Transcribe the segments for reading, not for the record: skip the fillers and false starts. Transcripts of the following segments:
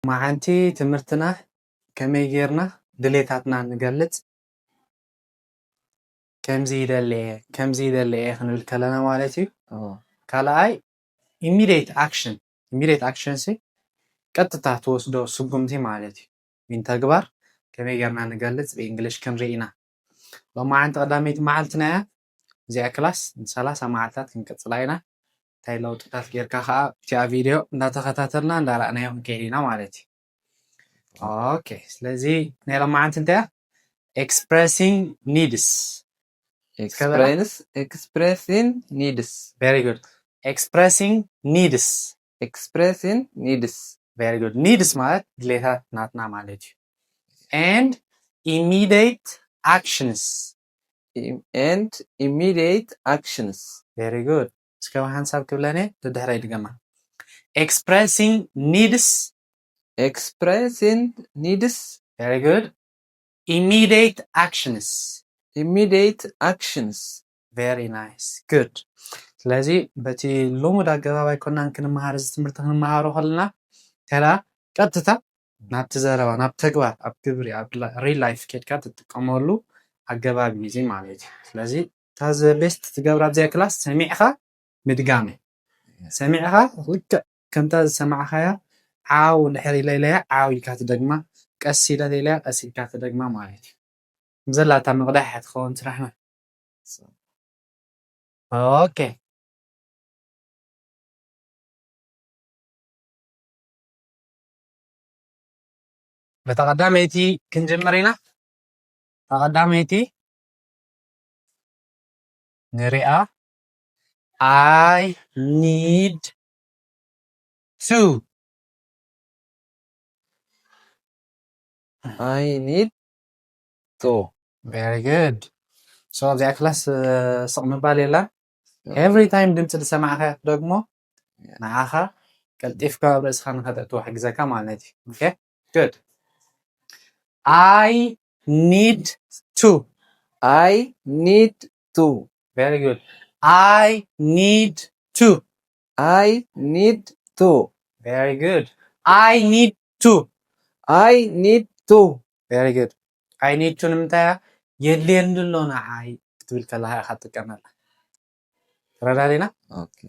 معنتي تمرتنا كمي غيرنا دليتاتنا نقلت كم زيد اللي خنقول كلنا مالتي كلاي immediate action سي ቀጥታ ተወስዶ ስጉምቲ ማለት እዩ ምን ተግባር ከመይ ጌርና ንገልጽ በእንግሊሽ ክንሪኢና በማዓንቲ ቀዳመይቲ መዓልትና እዚኣ ክላስ 30 መዓልታት ክንቅጽላ ኢና እንታይ ለውጥታት ጌርካ ከዓ እቲ ቪድዮ እንዳተኸታተልና እንዳራእናዮ ክንከይድ ኢና ማለት እዩ ኦኬ ስለዚህ ናይ ለማዓንቲ እንታይ expressing needs very good expressing needs very good needs ማለት ድሌታት ናትና ማለት እዩ and immediate actions very good እስከ ሃንሳብ ክብለኔ ተድህራ ይድገማ expressing needs very good immediate actions very nice good ስለዚህ በቲ ሎሙድ አገባባይ ኮናን ክንማሃር እዚ ትምህርቲ ክንማሃሮ ኸልና ከላ ቀጥታ ናብቲ ዘረባ ናብ ተግባር ኣብ ግብሪ ኣብ ሪል ላይፍ ኬድካ ትጥቀመሉ አገባቢ እዚ ማለት እዩ ስለዚህ ታዝ ቤስት ትገብራ ኣብዚ ክላስ ሰሚዕኻ ምድጋሜ ሰሚዕኻ ልክ ከምታ ሰማዕኻያ ዓው ድሕሪ ለይለያ ዓው ኢልካ ትደግማ ቀስ ኢላ ለይለያ ቀስ ኢልካ ትደግማ ማለት እዩ ምዘላታ መቕዳሕ ትኸውን ስራሕና ኦኬ በተቀዳመይቲ ክንጀምሪና ተቀዳመይቲ ንሪኣ I need to very good so the class ስቕ ምባል የላ every time ድምፂ ዝሰማዕኻ ደግሞ ንዓኻ ቀልጢፍካ ኣብ ርእስኻ ንኸተእትዎ ሕግዘካ ማለት እዩ okay good I need to very good I need to very good I need to very good I need to ንምንታይ የድልየንሎ ንዓይ ክትብል ከለኻ ኢኻ ትጥቀመላ ተረዳዲና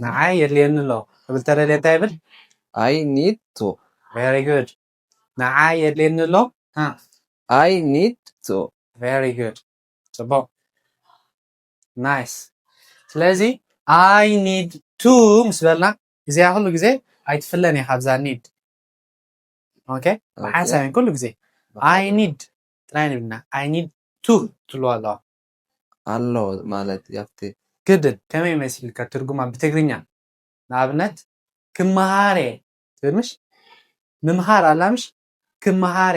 ንዓይ የድልየንሎ ክብል ተረድየ እንታይ ይብል I need to very good ንዓይ የድልየንሎ I need to very good ጽቡቕ nice ስለዚህ I need to ምስ በልና እዚኣ ኩሉ ግዜ ኣይትፍለን ኢኻ ብዛ need okay ብሓንሳብ ኩሉ ግዜ I need ጥራይ ንብልና I need to ትብሎ ኣለዋ ማለት ያፍቲ ግድን ከመይ መሲልካ ትርጉማ ብትግርኛ ንኣብነት ክመሃረ ትምሽ ምምሃር ኣላምሽ ክመሃረ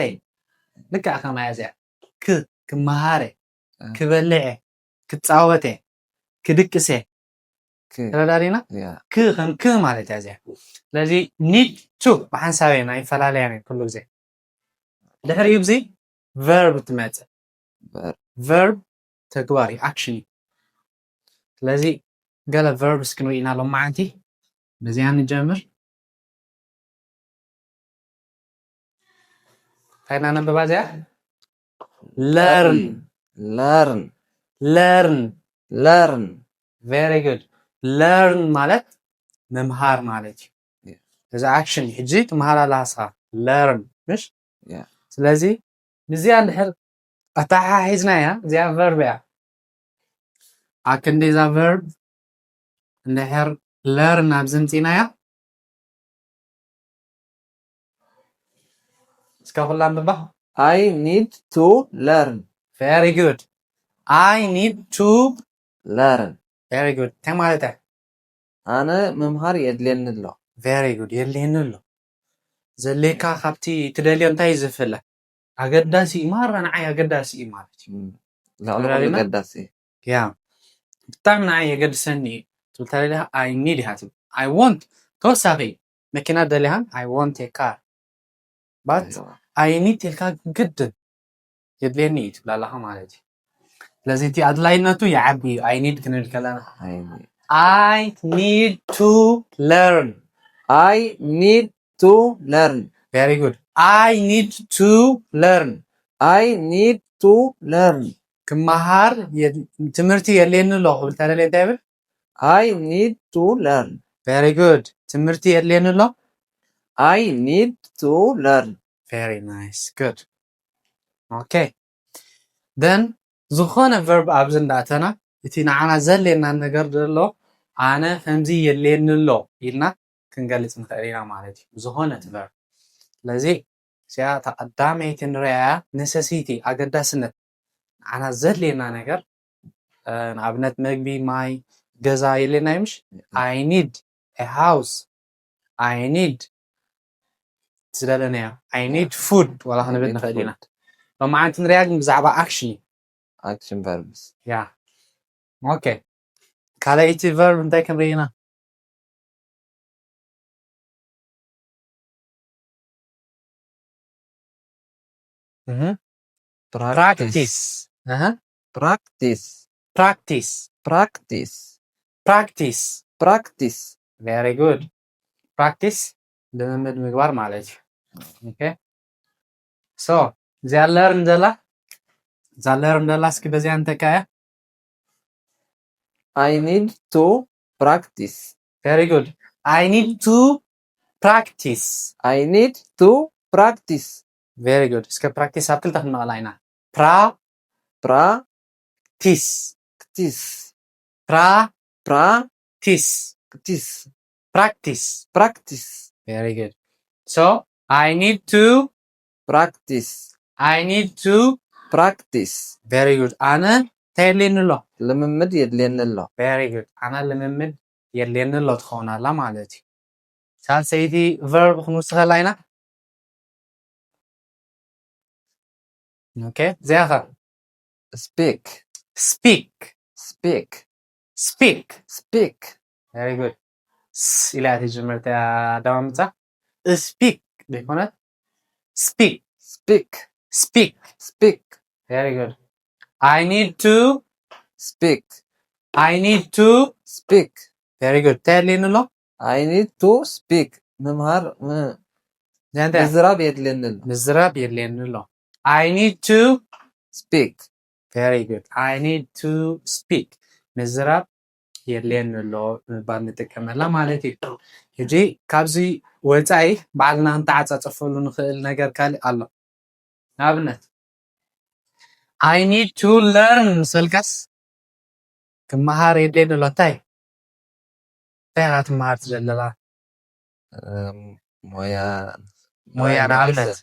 ልክዕ ከማይ እዚኣ ክመሃረ ክበልዐ ክጻወተ ክድቅሰ ተረዳዲና ከም ማለት እያ እዚኣ ስለዚ need to ብሓንሳበና ይፈላለያ ኩሉ ግዜ ድሕሪኡ ብዚ verb ትመጽእ verb ተግባር action ስለዚህ ገለ verbs ክንሪኢና ሎም ማዓንቲ በዚያ ንጀምር ታይና ነብባ እዚኣ learn very good learn ማለት መምሃር ማለት እዩ እዚ action ሕጂ ትምሃር ኣለሃስኻ learn ምሽ ስለዚህ ብዚያ እንድሕር ኣተሓሒዝናያ እዚኣ verb እያ ኣክንዲ እዛ verb እንድሕር learn ኣብ ዘምፂናያ እስካ ኩላ ንብባ I need to learn very good I need to learn very good እንታይ ማለት እዩ ኣነ መምሃር የድልየኒ ኣሎ very good የድልየኒ ኣሎ ዘለካ ካብቲ ትደልዮ እንታይ ዝፍለ ኣገዳሲ ማራ ንዓይ ኣገዳሲ ማለት እዩ ላዕለዋይ ኣገዳሲ ያ ብጣዕሚ ንዓይ የገድሰኒ ትብልታለህ I need it I want ተወሳኺ መኪና ደልያሃ I want a car but I need ትልካ ግድን የድልየኒ ትብላለኻ ማለት እዩ ስለዚህ እቲ ኣድላይነቱ ይዓቢ I need ክንብል ከለና I need to learn very good I need to learn. I need to learn. كمهار تمرتي يلين له قلت لي تابل. I need to learn. Very good. تمرتي يلين له. I need to learn. Very nice. Good. Okay. Then ዝኾነ verb ኣብዝ እንዳእተና እቲ ንዓና ዘለየና ነገር ዘሎ ኣነ ከምዚ የልየኒ ኣሎ ኢልና ክንገልፅ ንኽእል ኢና ማለት እዩ ዝኾነት verb ስለዚ እዚኣ ተቐዳመይቲ ንሪኣ necessity ኣገዳስነት ንዓና ዘድልየና ነገር ንኣብነት ምግቢ ማይ ገዛ የለና ይምሽ I need a house I need ዝደለናዮ I need food ዋላ ክንብል ንኽእል ኢና ሎማዓንቲ ንሪኣ ግን ብዛዕባ action verbs. Yeah. Okay. ካልኣይቲ verb እንታይ ክንርኢ ኢና practice. Practice. Practice. Practice. Practice. Practice. Very good. Practice ልምምድ ምግባር ማለት እዩ Okay. So እዚኣ learn ዘላ እስኪ በዚያ እንተካያ I need to practice. Very good. I need to practice. I need to practice. Very good. እስከ practice ኣብ ክልተ ክንመቕላ ኢና Practice. Practice. Very good. So I need to practice. I need to practice. Very good. ኣነ እንታይ የድልየኒ ኣሎ ልምምድ የድልየኒ ኣሎ Very good. ኣነ ልምምድ የድልየኒ ኣሎ ትኸውን ኣላ ማለት እዩ ሳልሰይቲ verb ክንውስኸላ ኢና Okay. እዚኣ ኸ speak. Speak. Speak. Speak. Speak. Very good. ኢላ ትጅምርታ ዳምፃ Speak. ደይኮነት Speak. Speak. Speak. Speak. Very good. I need to speak. I need to speak. Very good. تالين له I need to speak. ممهر مزراب يدلين له I need to speak. Very good. I need to speak. مزراب يدلين له ባንጥቀመላ ማለት እዩ ሕጂ ካብዚ ወፃኢ ባዕልና እንተዓፃፀፈሉ ንኽእል ነገር ካልእ ኣሎ ንኣብነት I need to learn ስልከስ ክመሃር የድልየኒ ኣሎ እንታይ ኢኻ ትመሃር ትዘለላ ሞያ ንኣብነት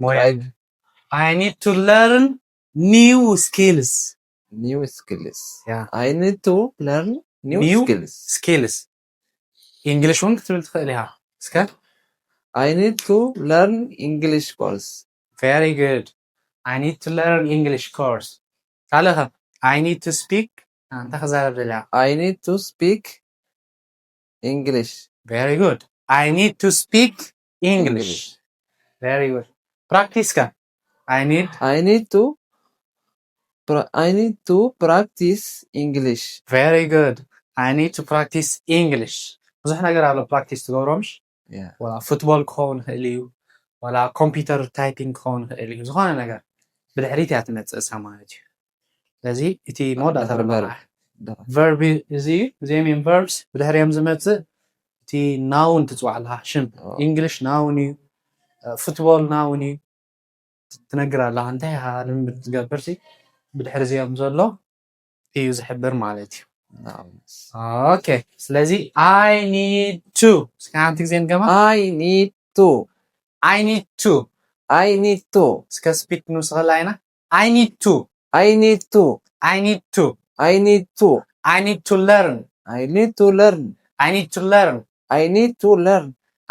ሞያ I need to learn new skills. Yeah. I need to learn new skills. English እውን ክትብል ትኽእል ኢኻ እስከ I need to learn English course. Very good. I need to learn English course. ካልእ I need to speak አንተ ክዛረብ ዘላ I need to speak English. Very good. I need to speak English. Very good. Practice ka. I need to practice English. Very good. I need to practice English. ብዙሕ ነገር ኣሎ practice ትገብሮምሽ ወላ ፉትቦል ክኸውን ክእል እዩ ወላ ኮምፒውተር ታይፒንግ ክኸውን ክእል እዩ ዝኾነ ነገር ብድሕሪት እያ ትመፅእሳ ማለት እዩ ስለዚ እቲ መወዳእታ verb እዚ እዚኦም verbs ብድሕሪኦም ዝመፅእ እቲ ናውን ትፅዋዕ ኣለካ ሽም English ናውን እዩ ፉትቦል ናውን እዩ ትነግር ኣለካ እንታይ ኢኻ ልምምድ ትገብርሲ ብድሕሪ እዚኦም ዘሎ እዩ ዝሕብር ማለት እዩ Okay. ስለዚህ I need to እስካንቲ ጊዜ ንገማ I need to እስከ ስፒክ ንውስኸላ ኢና I need to learn I need to learn. I need to learn I need to learn.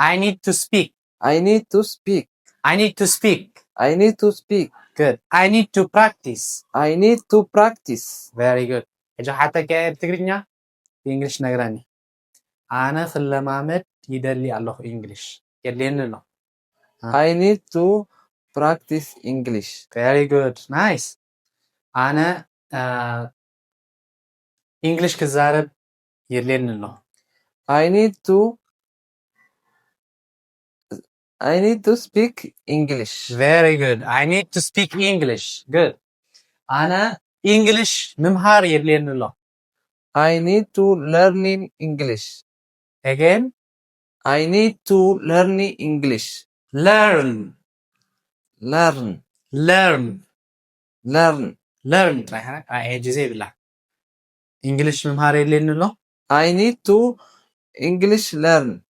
I need to speak I need to speak. I need to speak I need to speak. Good. I need to practice. I need to practice. Very good. እጆ ሓተ ከየር ትግርኛ እንግሊሽ ነግረኒ ኣነ ክለማመድ ይደሊ ኣለኹ እንግሊሽ የድልየኒ ኣሎ I need to practice English. Very good. Nice. ኣነ እንግሊሽ ክዛረብ የድልየኒ ኣሎ I need to I need to speak English. Very good. I need to speak English. Good. أنا English ممهار يدلين الله. I need to learning English. Again. I need to learn English. Learn. Learn. Learn. Learn. Learn. أي جزء بالله. English ممهار يدلين الله. I need to English learn.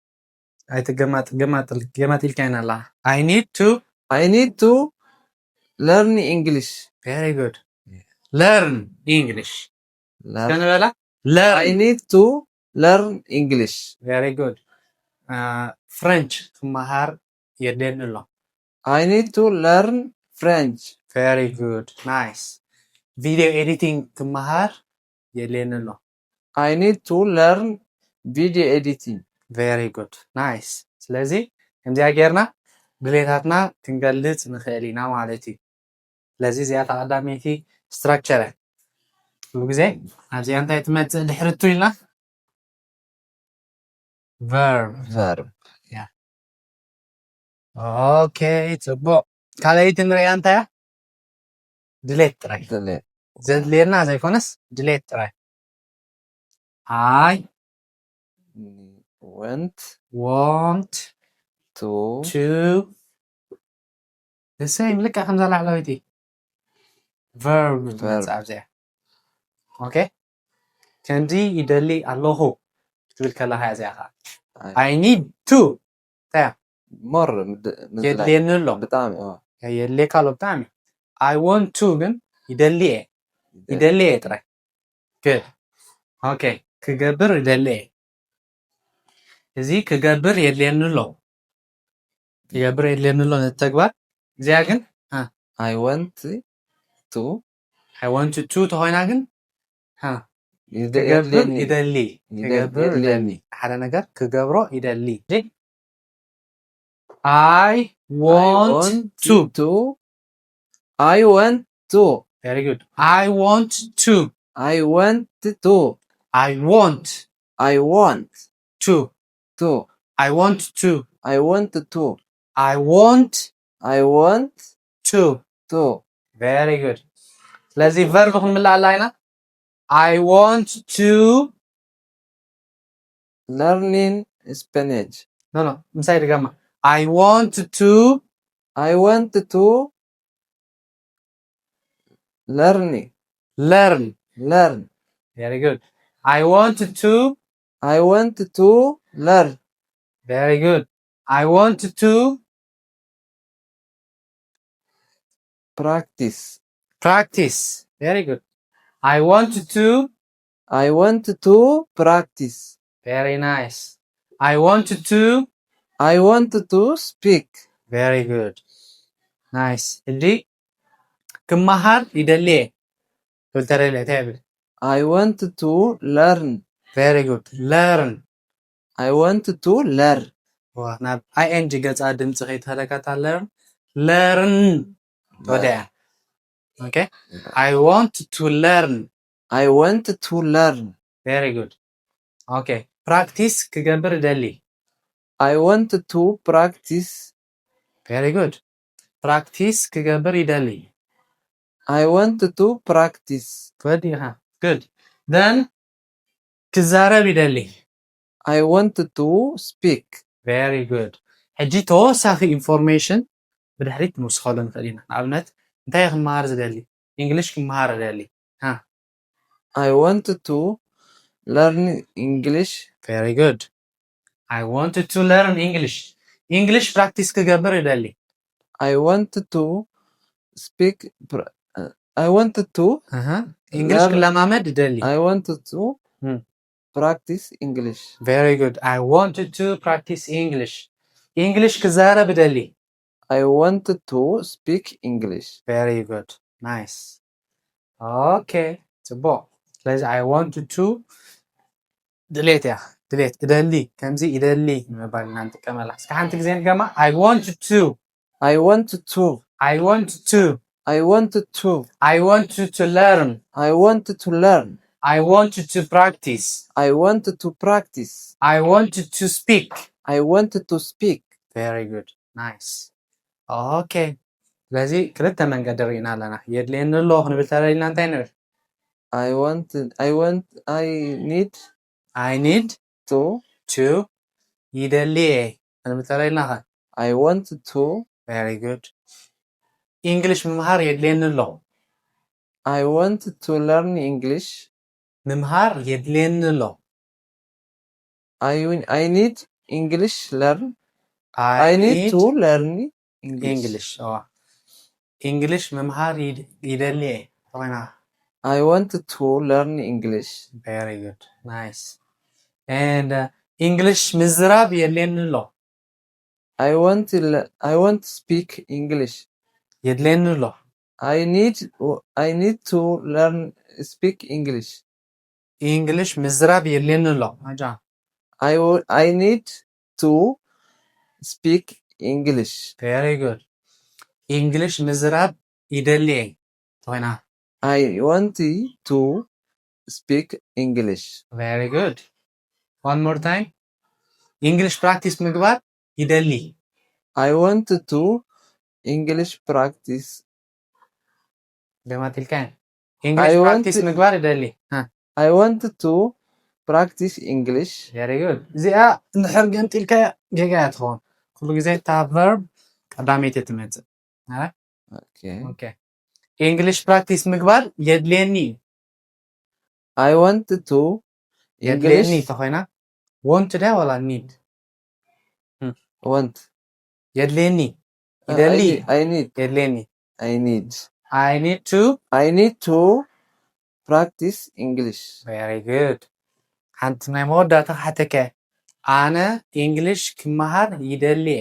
أي جمات الكائن الله. I need to learn English. Very good. Learn English. Learn. Learn. I need to learn English. Very good. French مهار يدلين الله. I need to learn French. Very good. Nice. Video editing مهار يدلين الله. I need to learn video editing. Very good. Nice. ስለዚህ ከምዚ ገርና ድሌታትና ክንገልጽ ንኽእል ኢና ማለት እዩ። ስለዚ እዚኣ ተቐዳሚቲ ስትራክቸር እያ። ኩሉ ግዜ ኣብዚኣ እንታይ ትመፅእ ድሕሪ ኢልና verb. Yeah. Okay, ፅቡቅ። ካልአይቲ ንሪኣ እንታይ እያ? ድሌት ጥራይ። ዘድልየና ዘይኮነስ ድሌት ጥራይ። I want to the same ልክዕ ከምዛ ላዕለወይቲ verb ትመፅእ ኣብዚኣ። Okay. ከምዚ ይደሊ ኣለኹ ክትብል ከለኻ እዚኣ ከዓ I need to እንታይ more የድልየኒ ኣሎ ብጣዕሚ የድልየካ ኣሎ ብጣዕሚ I want to ግን ይደልየ ጥራይ good. Okay. ክገብር ይደልየ እዚ ክገብር የድልየኒ ኣሎ ክገብር የድልየኒ ኣሎ ነቲ ተግባር እዚኣ ግን I want to ተኾይና ግን ክገብር ይደሊ ሓደ ነገር ክገብሮ ይደሊ I want to very good I want to I want to I want to very good ስለዚህ verb ክንምላእ ኣለና I want to learning Spanish. No. ምሳይ ድገማ I want to learn. Very good. I want to learn. Very good. I want to practice. Very good. I want to practice. Very nice. I want to speak. Very good. Nice. እንጂ ክመሃር ይደልየ ክልተረለ ተብል I want to learn. Very good. Learn. I want to learn. ናብ ing ገጻ ድምፂ ከይተኸለካታ learn ወዲያ Okay. I want to learn. Very good. Okay. Practice ክገብር ይደሊ I want to practice. Very good. Practice ክገብር ይደሊ I want to practice. Good. Then ክዛረብ ይደሊ I want to speak. Very good. ሕጂ ተወሳኺ ኢንፎርሜሽን ብድሕሪት ንውስኸሉ ንኽእል ኢና ንኣብነት እንታይ ክመሃር ዝደሊ እንግሊሽ ክመሃር ይደሊ I want to learn English. Very good. I wanted to learn English practice ክገብር ይደሊ I want to speak. I want to English ክለማመድ ይደሊ I want to practice English. Very good. I wanted to practice English ክዛረብ ይደሊ I want to speak English. Very good. Nice. Okay. ፅቡቅ ስለዚ I wanted to ድሌት ይደሊ ከምዚ ይደሊ ንምባል ኢና ንጥቀመላ እስኪ ሓንቲ ግዜ ንገማ I wanted to learn. I want to learn. I wanted to practice. I want to practice. I wanted to speak. I want to speak. Very good. ናይስ ኦኬ ስለዚህ ክልተ መንገዲ ርኢና ኣለና የድልየኒ ኣሎ ክንብል ተለይልና እንታይ ንብል I need to ይደልየ ክንብል ተለይልና ኸ I want to very good እንግሊሽ ምምሃር የድልየኒ ኣሎ I want to learn English ምምሃር የድልየኒ ኣሎ I need English learn I need to learn English English ምምሃር ይደልየ ተኸና I want to learn English very good nice and English ምዝራብ የድልየኒ ኣሎ I want to speak English የድልየኒ ኣሎ I need to learn speak English English ምዝራብ የድልየኒ ኣሎ አጃ I need to speak English very good English ምዝራብ ይደልየ ተኸና I want to speak English very good one more time English practice ምግባር ይደሊ I want to English practice ገማትልካን English practice ምግባር ይደሊ I want to practice English very good እዚኣ እንድሕር ገንጢልካ ጌጋ ትኾን ኩሉ ግዜ እታ verb ቀዳመይቲ ትመጽእ okay English practice ምግባር የድልየኒ I want to የድልየኒ ተኾይና want ዳ ወላ need want የድልየኒ ይደሊ I need የድልየኒ I need to practice English very good ሓንቲ ናይ መወዳእታ ሓተከ ኣነ እንግሊሽ ክመሃር ይደልየ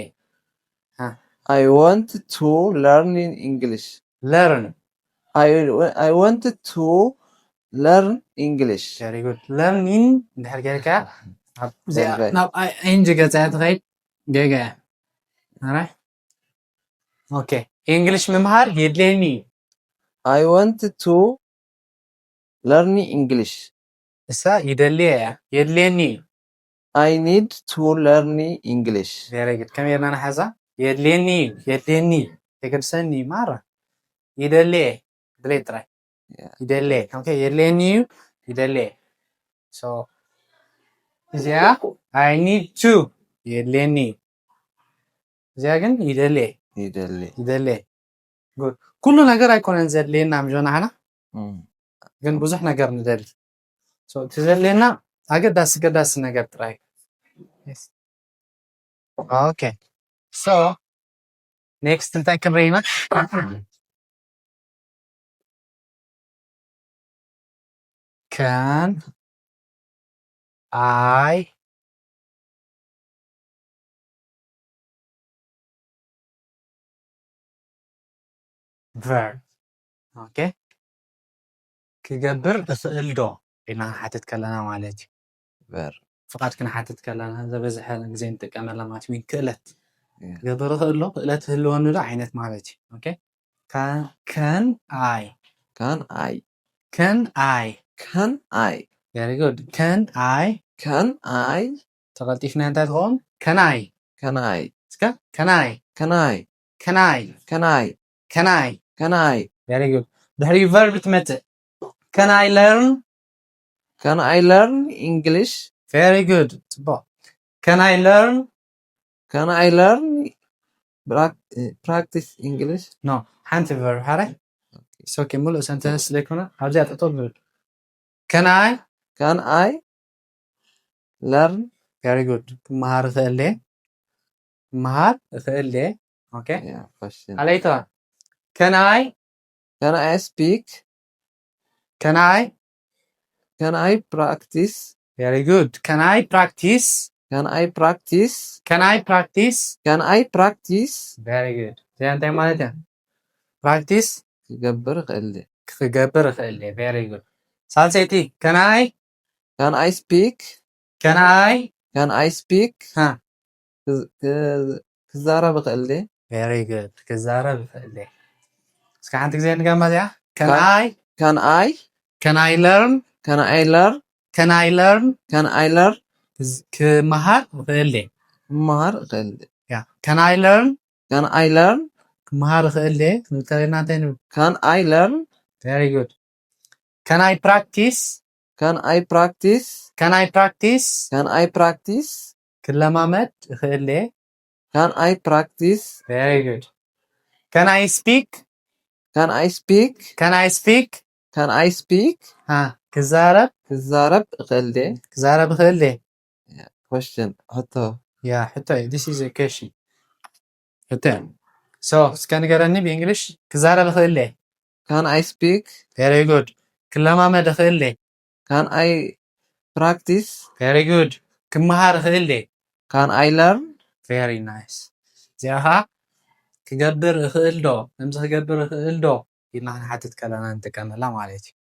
I want to learn English learn I want to learn English very good learning እንድሕር ጌርካ ናብ ኢንጅ ገዛ ትኸይድ ጌጋ alright okay English ምምሃር የድልየኒ I want to learn English እሳ ይደልየ የድልየኒ I need to learn English very good ከመይ ጌርና ንሓዛ የድልየኒ የገድሰኒ ማራ ይደልየ ድልየ ጥራይ ይደልየ okay የድልየኒ ይደልየ so እዚኣ I need to የድልየኒ እዚኣ ግን ይደልየ good ኩሉ ነገር ኣይኮነን ዘድልየና ምጆና ግን ብዙሕ ነገር ንደሊ so ትዘድልየና ኣገዳሲ ነገር ጥራይ okay so next እንታይ ክንርኢና Can I verb okay ክገብር እኽእል ዶ ኢልና ሓትት ከለና ማለት እዩ verb ፍቃድ ክንሓትት ከለና ዝበዝሐ ግዜ ንጥቀመላ ማለት እዩ ክእለት ክገብር እኽእል ዶ ክእለት ህልወኒ ዶ ዓይነት ማለት እዩ okay can I very good can I ተቐልጢፍና እንታይ ትኸውን can I very good ድሕሪ verb ትመጽእ can I learn English very good ጽቡቕ can I learn practice English no ሓንቲ verb ሓረ it's okay ሙሉእ sentence ለይኮነ ኣብዚኣ ጠጠው ንብል can I learn very good ክመሃር እኽእል okay ኣለይታ can I speak can I practice very good can I practice very good እዚኣ እንታይ ማለት እያ practice ክገብር እኽእል very good ሳልሰይቲ can I speak ክዛረብ እኽእል very good ክዛረብ እኽእል እስኪ ሓንቲ ግዜ ንገማ እዚኣ can I learn ክመሃር እኽእል ክመሃር እኽእል can I learn Can I learn? كمهار خلي نترينا تاني. Can I learn? Very good. Can I practice? Can I practice? Can I practice? Can I practice? كلمامد خلي. Can I practice? Very good. Can I speak? Can I speak? Can I speak? Can I speak? ها كزارب. كزارب خلي. كزارب خلي. Question. حطه. Yeah, حتى this is a question. حتى. So, سكان قرني بإنجليش كزارب خلي. Can I speak? Very good. كلمامد خلي. Can I practice? Very good. كمهار خلي. Can I learn? Very nice. زيها كجبر خلدو. نمسح جبر خلدو. إنها حتتكلم أنت كمان لا معلش.